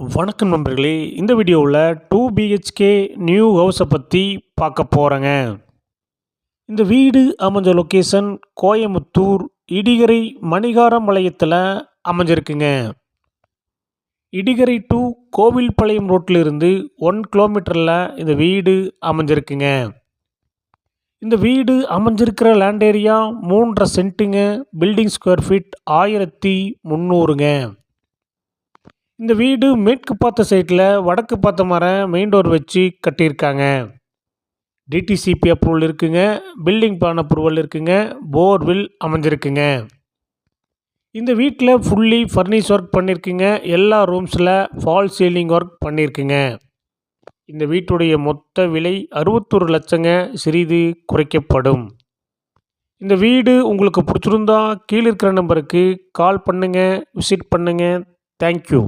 வணக்கம் நண்பர்களே. இந்த வீடியோவில் 2 பிஹெச்கே நியூ ஹவுஸை பற்றி பார்க்க போகிறேங்க. இந்த வீடு அமைஞ்ச லொக்கேஷன் கோயமுத்தூர் இடிகரை மணிகாரம்பாளையத்தில் அமைஞ்சிருக்குங்க. இடிகரை டு கோவில்பாளையம் ரோட்டில் இருந்து 1 கிலோமீட்டரில் இந்த வீடு அமைஞ்சிருக்குங்க. இந்த வீடு அமைஞ்சிருக்கிற லேண்ட் ஏரியா 3.5 சென்ட்டுங்க. பில்டிங் ஸ்கொயர் ஃபீட் 1300ங்க. இந்த வீடு மேற்கு பார்த்த சைட்டில் வடக்கு பார்த்த மெயின் டோர் வச்சு கட்டியிருக்காங்க. டிடிசிபி அப்ரூவல் இருக்குங்க. பில்டிங் பிளான் அப்ரூவல் இருக்குங்க. போர்வில் அமைஞ்சிருக்குங்க. இந்த வீட்டில் ஃபுல்லி ஃபர்னிஷ் ஒர்க் பண்ணியிருக்குங்க. எல்லா ரூம்ஸில் ஃபால் சீலிங் ஒர்க் பண்ணியிருக்குங்க. இந்த வீட்டுடைய மொத்த விலை 61 லட்சங்க. சிறிது குறைக்கப்படும். இந்த வீடு உங்களுக்கு பிடிச்சிருந்தா கீழே இருக்கிற நம்பருக்கு கால் பண்ணுங்கள், விசிட் பண்ணுங்கள். தேங்க்யூ.